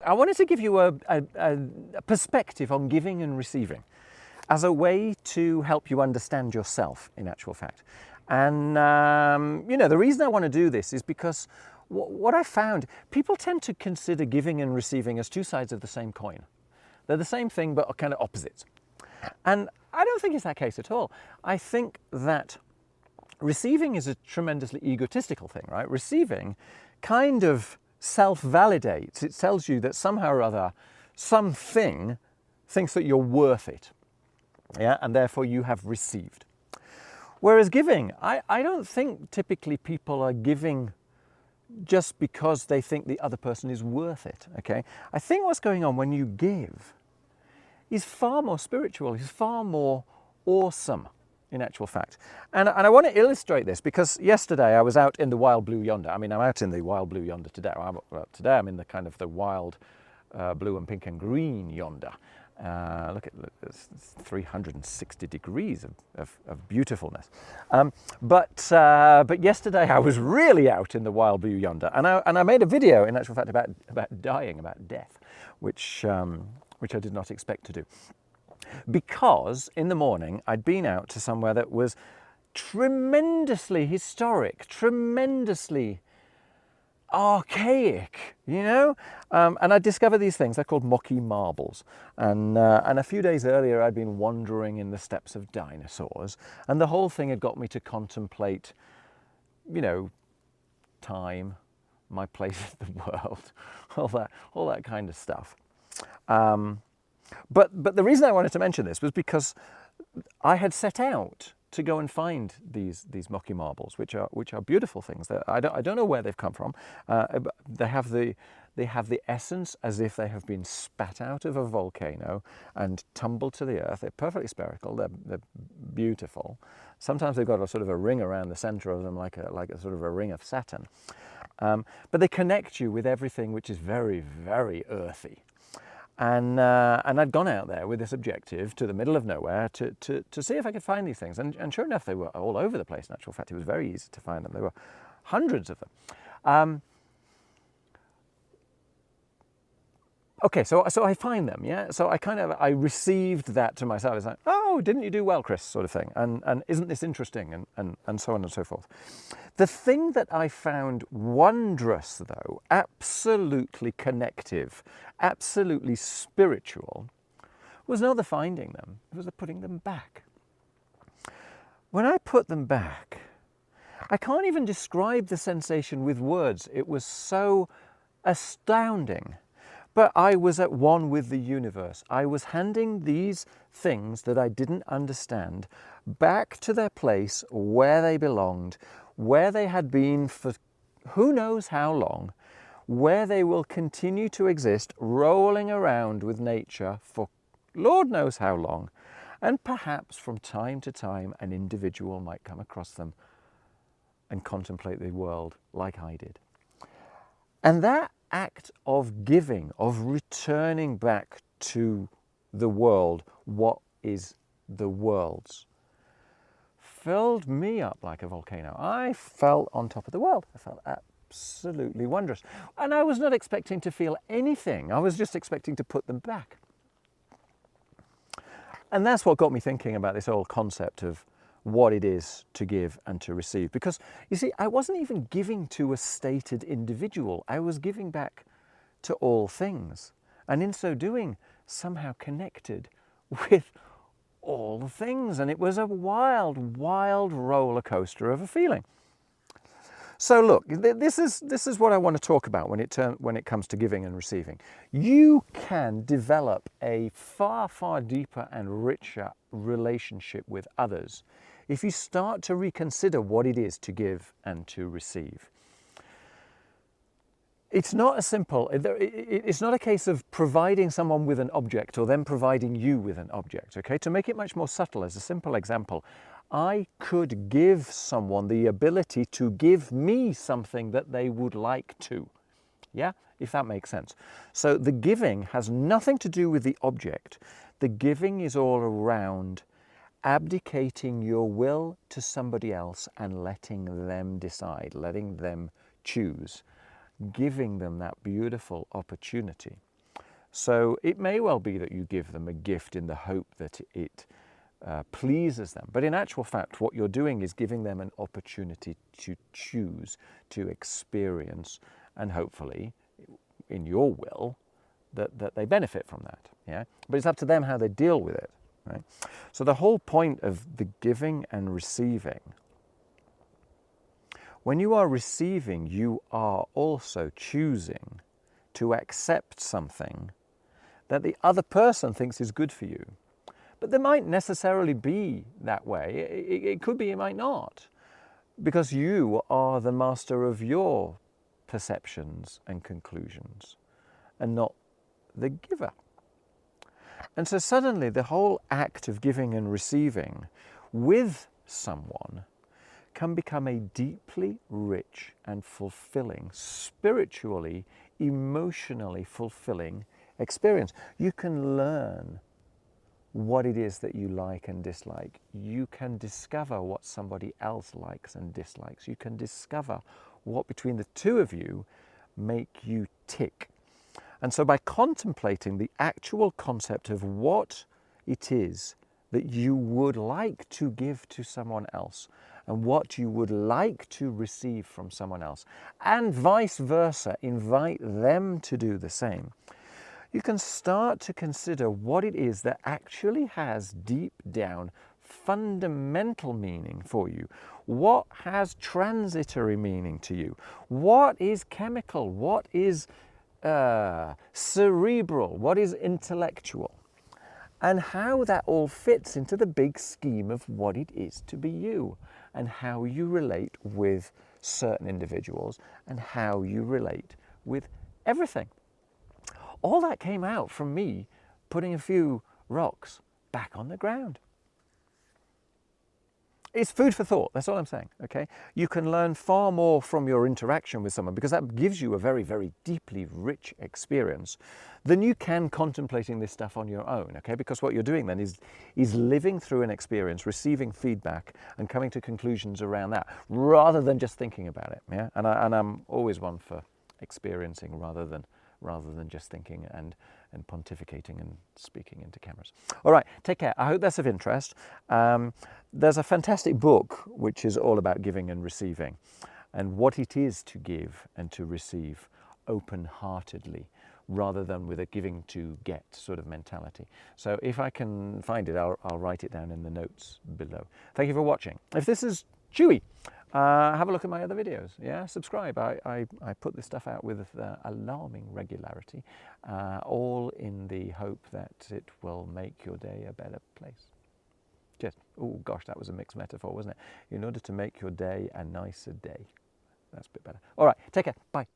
I wanted to give you a perspective on giving and receiving as a way to help you understand yourself, in actual fact. And, the reason I want to do this is because what I found, people tend to consider giving and receiving as two sides of the same coin. They're the same thing, but kind of opposites. And I don't think it's that case at all. I think that receiving is a tremendously egotistical thing, right? Receiving kind of self-validates. It tells you that somehow or other, something thinks that you're worth it, yeah, and therefore you have received. Whereas giving, I don't think typically people are giving just because they think the other person is worth it, okay? I think what's going on when you give is far more spiritual, is far more awesome, in actual fact. And I want to illustrate this because yesterday I was out in the wild blue yonder. I mean, I'm out in the wild blue yonder today. Today I'm in the kind of the wild blue and pink and green yonder. Look, it's 360 degrees of beautifulness. But yesterday I was really out in the wild blue yonder, and I made a video, in actual fact, about dying, about death, which I did not expect to do. Because in the morning I'd been out to somewhere that was tremendously historic, tremendously archaic, and I discovered these things. They're called Mocky marbles, and a few days earlier I'd been wandering in the steppes of dinosaurs, and the whole thing had got me to contemplate, time, my place in the world, all that kind of stuff. But the reason I wanted to mention this was because I had set out to go and find these Mocky marbles, which are beautiful things. I don't know where they've come from. They have the essence as if they have been spat out of a volcano and tumbled to the earth. They're perfectly spherical. They're beautiful. Sometimes they've got a sort of a ring around the center of them, like a sort of a ring of Saturn. But they connect you with everything which is very, very earthy. And I'd gone out there with this objective to the middle of nowhere to see if I could find these things. And sure enough, they were all over the place. In actual fact, it was very easy to find them. There were hundreds of them. Okay, so I find them, yeah? So I received that to myself. It's like, oh, didn't you do well, Chris, sort of thing. And isn't this interesting? And so on and so forth. The thing that I found wondrous, though, absolutely connective, absolutely spiritual, was not the finding them, it was the putting them back. When I put them back, I can't even describe the sensation with words. It was so astounding. But I was at one with the universe. I was handing these things that I didn't understand back to their place where they belonged, where they had been for who knows how long, where they will continue to exist, rolling around with nature for Lord knows how long. And perhaps from time to time, an individual might come across them and contemplate the world like I did. And that act of giving, of returning back to the world, what is the world's, filled me up like a volcano. I felt on top of the world. I felt absolutely wondrous. And I was not expecting to feel anything. I was just expecting to put them back. And that's what got me thinking about this whole concept of what it is to give and to receive. Because, you see, I wasn't even giving to a stated individual. I was giving back to all things. And in so doing, somehow connected with all things. And it was a wild, wild roller coaster of a feeling. So look, this is what I want to talk about when it comes to giving and receiving. You can develop a far, far deeper and richer relationship with others if you start to reconsider what it is to give and to receive. It's not as simple. It's not a case of providing someone with an object or them providing you with an object, okay? To make it much more subtle, as a simple example, I could give someone the ability to give me something that they would like to, yeah? If that makes sense. So the giving has nothing to do with the object. The giving is all around abdicating your will to somebody else and letting them decide, letting them choose, giving them that beautiful opportunity. So it may well be that you give them a gift in the hope that it pleases them. But in actual fact, what you're doing is giving them an opportunity to choose, to experience, and hopefully, in your will, that they benefit from that. Yeah? But it's up to them how they deal with it. Right? So the whole point of the giving and receiving, when you are receiving, you are also choosing to accept something that the other person thinks is good for you. But there might necessarily be that way. It could be, it might not. Because you are the master of your perceptions and conclusions and not the giver. And so suddenly the whole act of giving and receiving with someone can become a deeply rich and fulfilling, spiritually, emotionally fulfilling experience. You can learn what it is that you like and dislike. You can discover what somebody else likes and dislikes. You can discover what between the two of you make you tick. And so by contemplating the actual concept of what it is that you would like to give to someone else and what you would like to receive from someone else, and vice versa, invite them to do the same, you can start to consider what it is that actually has deep down fundamental meaning for you. What has transitory meaning to you? What is chemical? What is cerebral? What is intellectual? And how that all fits into the big scheme of what it is to be you, and how you relate with certain individuals, and how you relate with everything. All that came out from me putting a few rocks back on the ground. It's food for thought, that's all I'm saying, okay? You can learn far more from your interaction with someone, because that gives you a very, very deeply rich experience, than you can contemplating this stuff on your own, okay? Because what you're doing then is living through an experience, receiving feedback, and coming to conclusions around that, rather than just thinking about it, yeah? And I'm always one for experiencing rather than just thinking and pontificating and speaking into cameras. All right, take care. I hope that's of interest. There's a fantastic book which is all about giving and receiving, and what it is to give and to receive open-heartedly, rather than with a giving to get sort of mentality. So if I can find it, I'll write it down in the notes below. Thank you for watching. If this is chewy, have a look at my other videos. Yeah, subscribe. I put this stuff out with alarming regularity, all in the hope that it will make your day a better place. Cheers. Oh gosh, that was a mixed metaphor, wasn't it? In order to make your day a nicer day. That's a bit better. All right, take care. Bye.